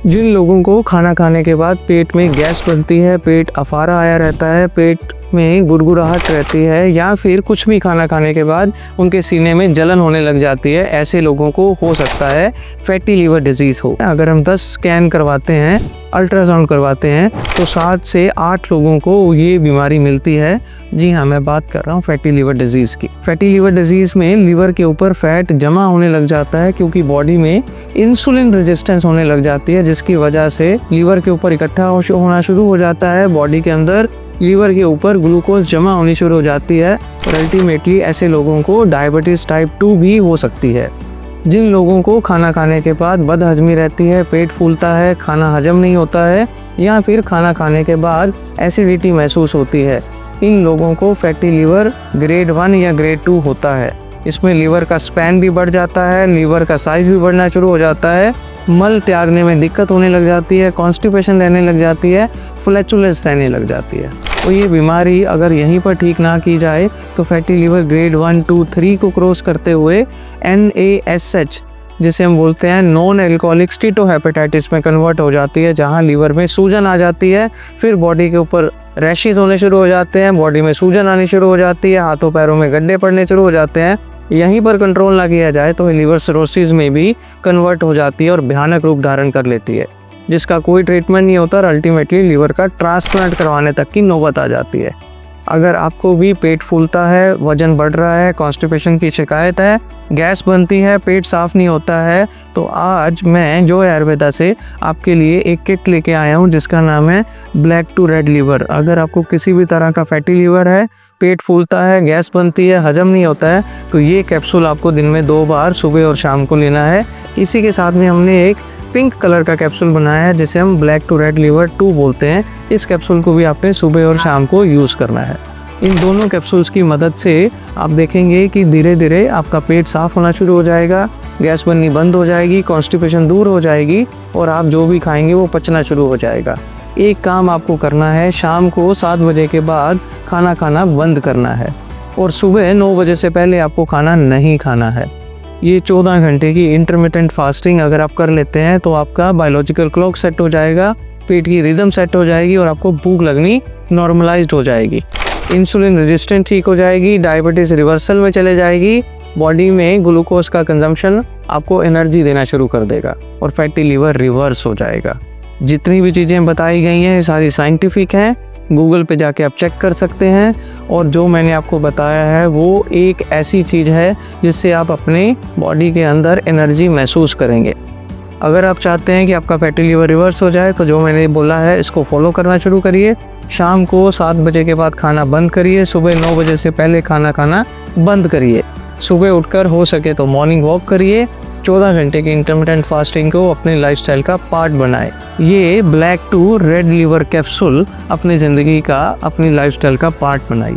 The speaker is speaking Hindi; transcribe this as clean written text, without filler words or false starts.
जिन लोगों को खाना खाने के बाद पेट में गैस बनती है, पेट अफारा आया रहता है, पेट में गुड़गुड़ाहट रहती है या फिर कुछ भी खाना खाने के बाद उनके सीने में जलन होने लग जाती है, ऐसे लोगों को हो सकता है फैटी लीवर डिजीज़ हो। अगर हम 10 स्कैन करवाते हैं, अल्ट्रासाउंड करवाते हैं तो 7 से 8 लोगों को ये बीमारी मिलती है। जी हाँ, मैं बात कर रहा हूँ फैटी लीवर डिजीज़ की। फैटी लीवर डिजीज़ में लीवर के ऊपर फैट जमा होने लग जाता है क्योंकि बॉडी में इंसुलिन रेजिस्टेंस होने लग जाती है, जिसकी वजह से लीवर के ऊपर इकट्ठा होना शुरू हो जाता है। बॉडी के अंदर लीवर के ऊपर ग्लूकोज जमा होनी शुरू हो जाती है और अल्टीमेटली ऐसे लोगों को डायबिटीज़ टाइप 2 भी हो सकती है। जिन लोगों को खाना खाने के बाद बदहजमी रहती है, पेट फूलता है, खाना हजम नहीं होता है या फिर खाना खाने के बाद एसिडिटी महसूस होती है, इन लोगों को फैटी लीवर ग्रेड 1 या ग्रेड 2 होता है। इसमें लीवर का स्पैन भी बढ़ जाता है, लीवर का साइज़ भी बढ़ना शुरू हो जाता है, मल त्यागने में दिक्कत होने लग जाती है, कॉन्स्टिपेशन रहने लग जाती है, फ्लैचुलेंस रहने लग जाती है। तो ये बीमारी अगर यहीं पर ठीक ना की जाए तो फैटी लीवर ग्रेड 1, 2, 3 को क्रॉस करते हुए NASH जिसे हम बोलते हैं नॉन एल्कोहलिक स्टीटोहेपेटाइटिस में कन्वर्ट हो जाती है, जहाँ लीवर में सूजन आ जाती है, फिर बॉडी के ऊपर रैशेस होने शुरू हो जाते हैं, बॉडी में सूजन आनी शुरू हो जाती है, हाथों पैरों में गड्ढे पड़ने शुरू हो जाते हैं। यहीं पर कंट्रोल ना किया जाए तो लीवर सिरोसिस में भी कन्वर्ट हो जाती है और भयानक रूप धारण कर लेती है, जिसका कोई ट्रीटमेंट नहीं होता और अल्टीमेटली लीवर का ट्रांसप्लांट करवाने तक की नौबत आ जाती है। अगर आपको भी पेट फूलता है, वजन बढ़ रहा है, कॉन्स्टिपेशन की शिकायत है, गैस बनती है, पेट साफ़ नहीं होता है, तो आज मैं जो आयुर्वेदा से आपके लिए एक किट लेके आया हूँ जिसका नाम है ब्लैक टू रेड लीवर। अगर आपको किसी भी तरह का फैटी लीवर है, पेट फूलता है, गैस बनती है, हजम नहीं होता है, तो ये कैप्सूल आपको दिन में 2 बार सुबह और शाम को लेना है। इसी के साथ में हमने एक पिंक कलर का कैप्सूल बनाया है जिसे हम ब्लैक टू रेड लीवर 2 बोलते हैं। इस कैप्सूल को भी आपने सुबह और शाम को यूज़ करना है। इन दोनों कैप्सूल्स की मदद से आप देखेंगे कि धीरे धीरे आपका पेट साफ़ होना शुरू हो जाएगा, गैस बननी बंद हो जाएगी, कॉन्स्टिपेशन दूर हो जाएगी और आप जो भी खाएंगे वो पचना शुरू हो जाएगा। एक काम आपको करना है, शाम को 7 बजे के बाद खाना खाना बंद करना है और सुबह 9 बजे से पहले आपको खाना नहीं खाना है। ये 14 घंटे की इंटरमिटेंट फास्टिंग अगर आप कर लेते हैं तो आपका बायोलॉजिकल क्लॉक सेट हो जाएगा, पेट की रिदम सेट हो जाएगी और आपको भूख लगनी नॉर्मलाइज्ड हो जाएगी, इंसुलिन रेजिस्टेंट ठीक हो जाएगी, डायबिटीज़ रिवर्सल में चले जाएगी, बॉडी में ग्लूकोज का कंजम्पशन आपको एनर्जी देना शुरू कर देगा और फैटी लीवर रिवर्स हो जाएगा। जितनी भी चीज़ें बताई गई हैं सारी साइंटिफिक हैं, गूगल पे जाके आप चेक कर सकते हैं और जो मैंने आपको बताया है वो एक ऐसी चीज़ है जिससे आप अपने बॉडी के अंदर एनर्जी महसूस करेंगे। अगर आप चाहते हैं कि आपका फैटी लीवर रिवर्स हो जाए तो जो मैंने बोला है इसको फॉलो करना शुरू करिए। शाम को 7 बजे के बाद खाना बंद करिए, सुबह 9 बजे से पहले खाना खाना बंद करिए, सुबह उठकर हो सके तो मॉर्निंग वॉक करिए, 14 घंटे की इंटरमिटेंट फास्टिंग को अपने लाइफस्टाइल का पार्ट बनाएं। ये black to red liver capsule अपनी ज़िंदगी का, अपनी लाइफस्टाइल का पार्ट बनाइए।